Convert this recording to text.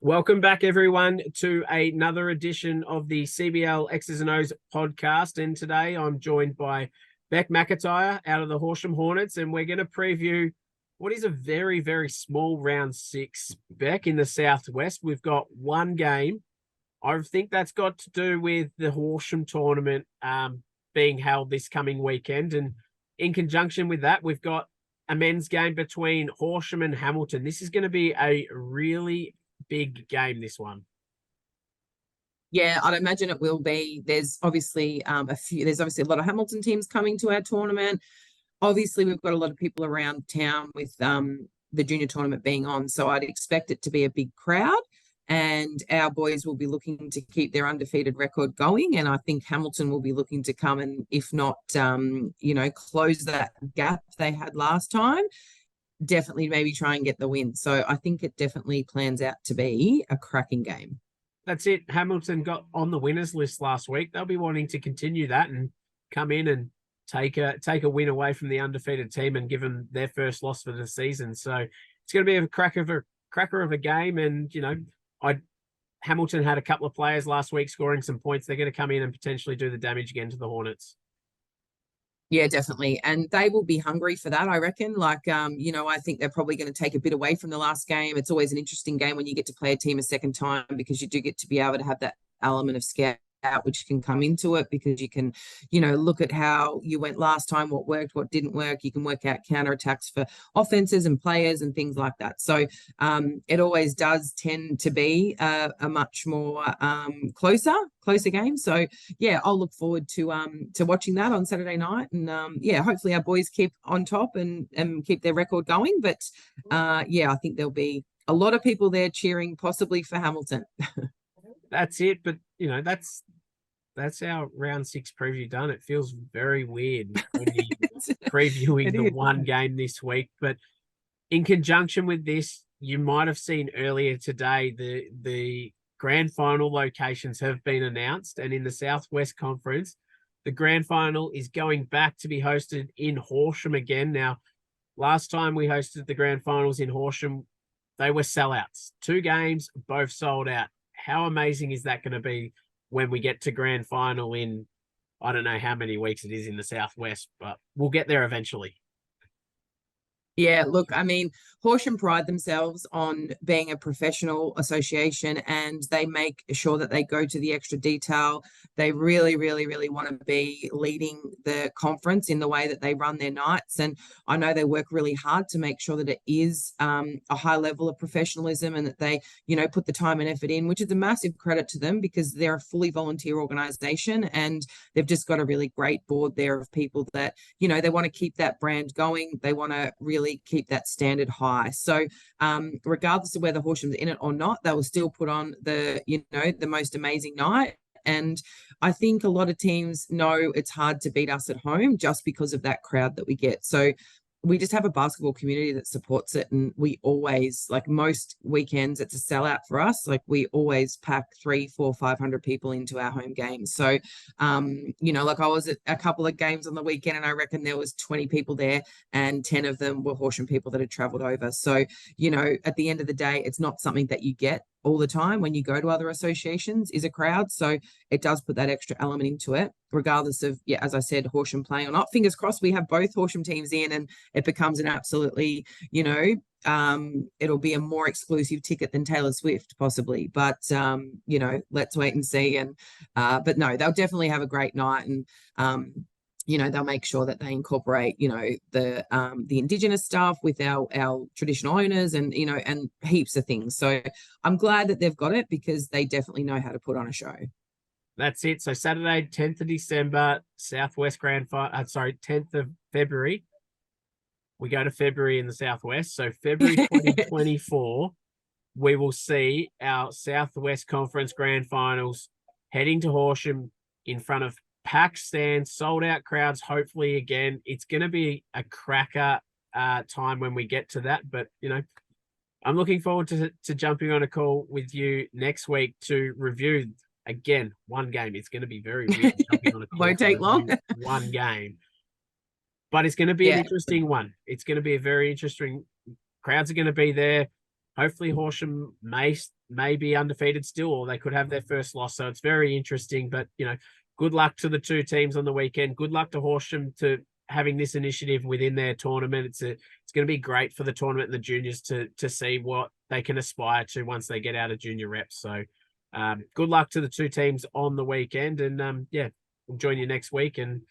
Welcome back, everyone, to another edition of the CBL X's and O's podcast. And today I'm joined by Beck McIntyre out of the Horsham Hornets, and we're going to preview what is a very, very small round six, Beck, in the Southwest. We've got one game. I think that's got to do with the Horsham tournament being held this coming weekend. And in conjunction with that, we've got a men's game between Horsham and Hamilton. This is going to be a really big game, this one. Yeah, I'd imagine it will be. There's obviously there's obviously a lot of Hamilton teams coming to our tournament. Obviously, we've got a lot of people around town with the junior tournament being on, so I'd expect it to be a big crowd. And our boys will be looking to keep their undefeated record going. And I think Hamilton will be looking to come and, if not, close that gap they had last time, definitely maybe try and get the win. So I think it definitely plans out to be a cracking game. That's it. Hamilton got on the winners list last week. They'll be wanting to continue that and come in and take a win away from the undefeated team and give them their first loss for the season. So it's going to be a cracker of a game. And Hamilton had a couple of players last week scoring some points. They're going to come in and potentially do the damage again to the Hornets. Yeah, definitely. And they will be hungry for that, I reckon. I think they're probably going to take a bit away from the last game. It's always an interesting game when you get to play a team a second time, because you do get to be able to have that element of scare out, which can come into it, because you can, look at how you went last time, what worked, what didn't work. You can work out counterattacks for offenses and players and things like that. So it always does tend to be a much more closer game. So yeah, I'll look forward to watching that on Saturday night. And hopefully our boys keep on top and keep their record going. But I think there'll be a lot of people there cheering possibly for Hamilton. That's it. But that's our round six preview done. It feels very weird when you're previewing the one game this week. But in conjunction with this, you might have seen earlier today the grand final locations have been announced. And in the Southwest Conference, the grand final is going back to be hosted in Horsham again. Now, last time we hosted the grand finals in Horsham, they were sellouts. 2 games, both sold out. How amazing is that going to be when we get to grand final in, I don't know how many weeks it is in the Southwest, but we'll get there eventually. Yeah, look, I mean, Horsham pride themselves on being a professional association, and they make sure that they go to the extra detail. They really, really, really want to be leading the conference in the way that they run their nights. And I know they work really hard to make sure that it is a high level of professionalism, and that they, put the time and effort in, which is a massive credit to them, because they're a fully volunteer organization, and they've just got a really great board there of people that, they want to keep that brand going. They want to really keep that standard high. So regardless of whether Horsham's in it or not, they will still put on the most amazing night. And I think a lot of teams know it's hard to beat us at home just because of that crowd that we get. So we just have a basketball community that supports it, and we always, like most weekends, it's a sellout for us. Like we always pack 300, 400, 500 people into our home games. So I was at a couple of games on the weekend, and I reckon there was 20 people there, and 10 of them were Horsham people that had traveled over. So at the end of the day, it's not something that you get all the time when you go to other associations, is a crowd. So it does put that extra element into it, regardless of, as I said, Horsham playing or not. Fingers crossed we have both Horsham teams in, and it becomes an absolutely, it'll be a more exclusive ticket than Taylor Swift possibly. But, let's wait and see. And but no, they'll definitely have a great night. And they'll make sure that they incorporate, the Indigenous stuff with our traditional owners, and, and heaps of things. So I'm glad that they've got it, because they definitely know how to put on a show. That's it. So Saturday, 10th of December, Southwest Grand Final. 10th of February. We go to February in the Southwest. So February 2024, we will see our Southwest Conference Grand Finals heading to Horsham in front of packed stands, sold out crowds. Hopefully, again, it's going to be a cracker time when we get to that. But I'm looking forward to jumping on a call with you next week to review again one game. It's going to be very weird jumping on a call. Won't take long. One game, but it's going to be an interesting one. It's going to be a very interesting. Crowds are going to be there. Hopefully, Horsham may may be undefeated still, or they could have their first loss. So it's very interesting. But, good luck to the two teams on the weekend. Good luck to Horsham to having this initiative within their tournament. It's going to be great for the tournament and the juniors to see what they can aspire to once they get out of junior reps. So good luck to the two teams on the weekend, and we'll join you next week and